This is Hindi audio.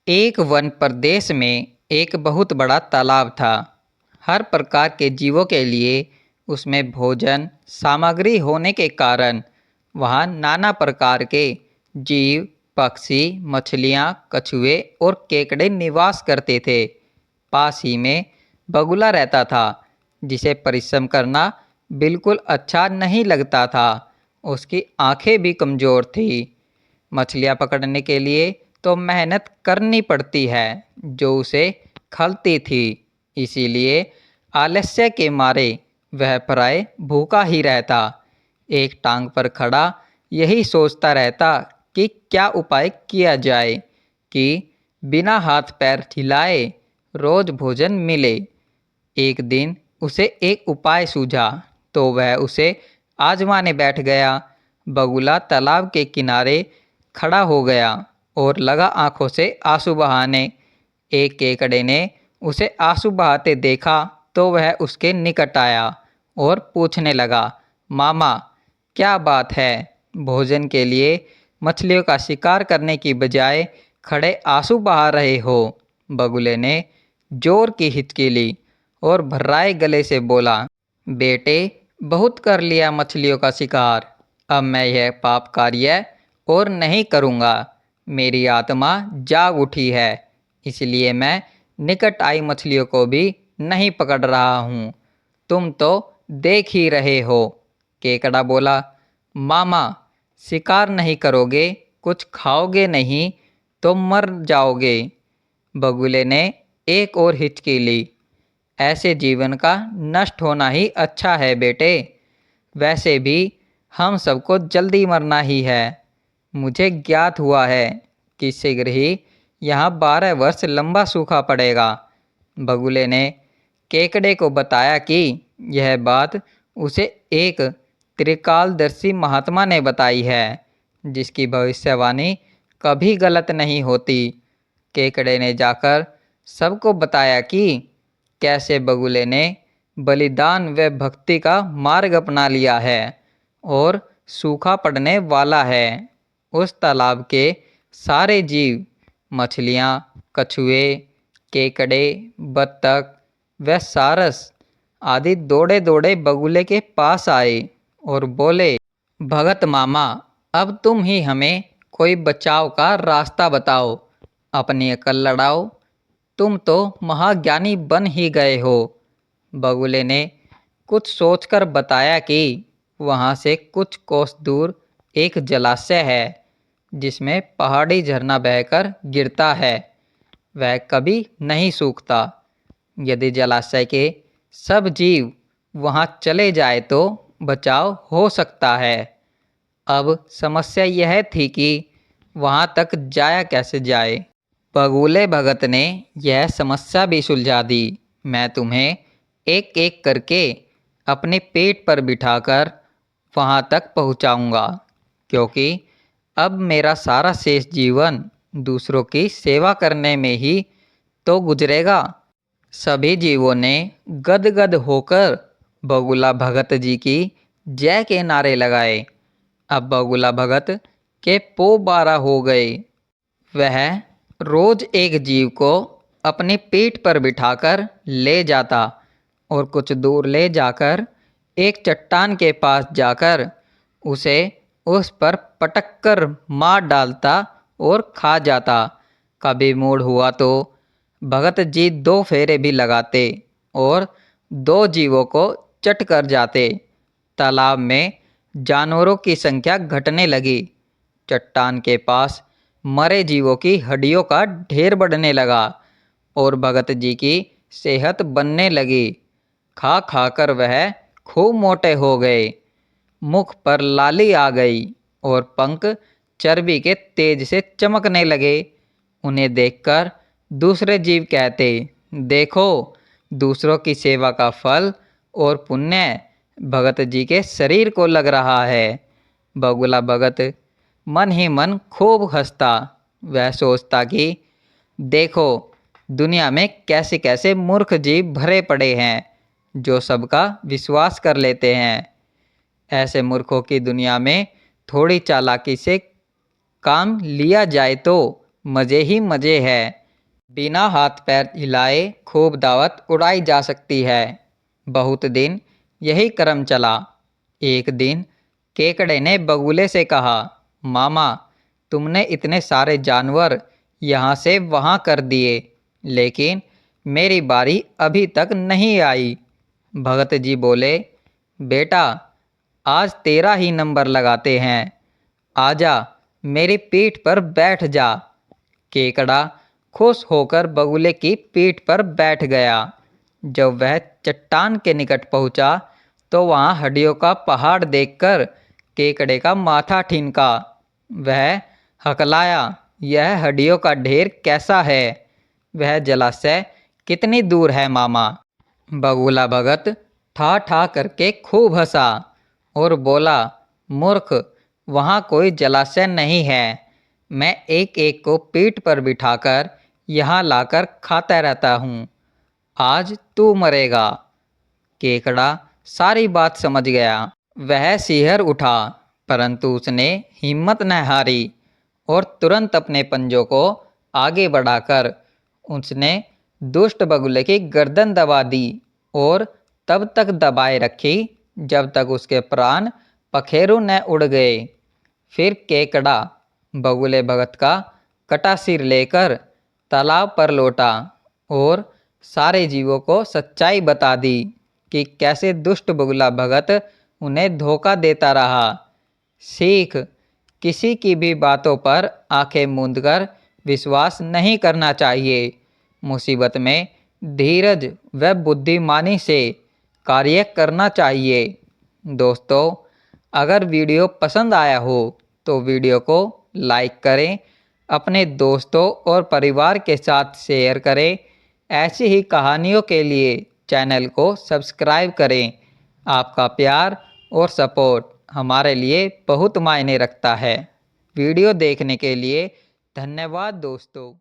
एक वन प्रदेश में एक बहुत बड़ा तालाब था। हर प्रकार के जीवों के लिए उसमें भोजन सामग्री होने के कारण वहाँ नाना प्रकार के जीव, पक्षी, मछलियाँ, कछुए और केकड़े निवास करते थे। पास ही में बगुला रहता था, जिसे परिश्रम करना बिल्कुल अच्छा नहीं लगता था। उसकी आंखें भी कमज़ोर थी। मछलियाँ पकड़ने के लिए तो मेहनत करनी पड़ती है, जो उसे खलती थी। इसीलिए आलस्य के मारे वह प्राय भूखा ही रहता। एक टांग पर खड़ा यही सोचता रहता कि क्या उपाय किया जाए कि बिना हाथ पैर हिलाए रोज भोजन मिले। एक दिन उसे एक उपाय सूझा, तो वह उसे आजमाने बैठ गया। बगुला तालाब के किनारे खड़ा हो गया और लगा आंखों से आंसू बहाने। एक केकड़े ने उसे आंसू बहाते देखा तो वह उसके निकट आया और पूछने लगा, मामा, क्या बात है? भोजन के लिए मछलियों का शिकार करने की बजाय खड़े आंसू बहा रहे हो? बगुले ने जोर की हिचकी ली और भर्राए गले से बोला, बेटे, बहुत कर लिया मछलियों का शिकार। अब मैं यह पाप कार्य और नहीं करूँगा। मेरी आत्मा जाग उठी है, इसलिए मैं निकट आई मछलियों को भी नहीं पकड़ रहा हूँ। तुम तो देख ही रहे हो। केकड़ा बोला, मामा, शिकार नहीं करोगे, कुछ खाओगे नहीं तो मर जाओगे। बगुले ने एक और हिचकी ली। ऐसे जीवन का नष्ट होना ही अच्छा है बेटे। वैसे भी हम सबको जल्दी मरना ही है। मुझे ज्ञात हुआ है कि शीघ्र ही यहाँ 12 वर्ष लंबा सूखा पड़ेगा। बगुले ने केकड़े को बताया कि यह बात उसे एक त्रिकालदर्शी महात्मा ने बताई है, जिसकी भविष्यवाणी कभी गलत नहीं होती। केकड़े ने जाकर सबको बताया कि कैसे बगुले ने बलिदान व भक्ति का मार्ग अपना लिया है और सूखा पड़ने वाला है। उस तालाब के सारे जीव, मछलियाँ, कछुए, केकड़े, बत्तख व सारस आदि दौड़े दौड़े बगुले के पास आए और बोले, भगत मामा, अब तुम ही हमें कोई बचाव का रास्ता बताओ। अपनी अकल लड़ाओ। तुम तो महाज्ञानी बन ही गए हो। बगुले ने कुछ सोचकर बताया कि वहाँ से कुछ कोस दूर एक जलाशय है, जिसमें पहाड़ी झरना बहकर गिरता है। वह कभी नहीं सूखता। यदि जलाशय के सब जीव वहाँ चले जाए तो बचाव हो सकता है। अब समस्या यह थी कि वहाँ तक जाया कैसे जाए। बगुले भगत ने यह समस्या भी सुलझा दी। मैं तुम्हें एक एक करके अपने पेट पर बिठाकर वहाँ तक पहुँचाऊँगा, क्योंकि अब मेरा सारा शेष जीवन दूसरों की सेवा करने में ही तो गुजरेगा। सभी जीवों ने गदगद होकर बगुला भगत जी की जय के नारे लगाए। अब बगुला भगत के पो 12 हो गए। वह रोज एक जीव को अपने पेट पर बिठाकर ले जाता और कुछ दूर ले जाकर एक चट्टान के पास जाकर उसे उस पर पटक कर मार डालता और खा जाता। कभी मूड हुआ तो भगत जी 2 फेरे भी लगाते और 2 जीवों को चट कर जाते। तालाब में जानवरों की संख्या घटने लगी। चट्टान के पास मरे जीवों की हड्डियों का ढेर बढ़ने लगा और भगत जी की सेहत बनने लगी। खा खाकर वह खूब मोटे हो गए। मुख पर लाली आ गई और पंख चर्बी के तेज से चमकने लगे। उन्हें देखकर दूसरे जीव कहते, देखो, दूसरों की सेवा का फल और पुण्य भगत जी के शरीर को लग रहा है। बगुला भगत मन ही मन खूब हंसता। वह सोचता कि देखो, दुनिया में कैसे कैसे मूर्ख जीव भरे पड़े हैं, जो सबका विश्वास कर लेते हैं। ऐसे मूर्खों की दुनिया में थोड़ी चालाकी से काम लिया जाए तो मज़े ही मज़े है। बिना हाथ पैर हिलाए खूब दावत उड़ाई जा सकती है। बहुत दिन यही क्रम चला। एक दिन केकड़े ने बगुले से कहा, मामा, तुमने इतने सारे जानवर यहाँ से वहाँ कर दिए, लेकिन मेरी बारी अभी तक नहीं आई। भगत जी बोले, बेटा, आज तेरा ही नंबर लगाते हैं। आजा, मेरी पीठ पर बैठ जा। केकड़ा खुश होकर बगुले की पीठ पर बैठ गया। जब वह चट्टान के निकट पहुंचा तो वहां हड्डियों का पहाड़ देखकर केकड़े का माथा ठिनका। वह हकलाया, यह हड्डियों का ढेर कैसा है? वह जलाशय कितनी दूर है मामा? बगुला भगत ठा ठा करके खूब हंसा और बोला, मूर्ख, वहाँ कोई जलाशय नहीं है। मैं एक एक को पीठ पर बिठाकर यहाँ लाकर खाता रहता हूँ। आज तू मरेगा। केकड़ा सारी बात समझ गया। वह सिहर उठा, परंतु उसने हिम्मत न हारी और तुरंत अपने पंजों को आगे बढ़ाकर उसने दुष्ट बगुले की गर्दन दबा दी और तब तक दबाए रखी जब तक उसके प्राण पखेरु न उड़ गए। फिर केकड़ा बगुले भगत का कटा सिर लेकर तालाब पर लौटा और सारे जीवों को सच्चाई बता दी कि कैसे दुष्ट बगुला भगत उन्हें धोखा देता रहा। सीख, किसी की भी बातों पर आंखें मूंदकर विश्वास नहीं करना चाहिए। मुसीबत में धीरज व बुद्धिमानी से कार्य करना चाहिए। दोस्तों, अगर वीडियो पसंद आया हो तो वीडियो को लाइक करें, अपने दोस्तों और परिवार के साथ शेयर करें। ऐसी ही कहानियों के लिए चैनल को सब्सक्राइब करें। आपका प्यार और सपोर्ट हमारे लिए बहुत मायने रखता है। वीडियो देखने के लिए धन्यवाद दोस्तों।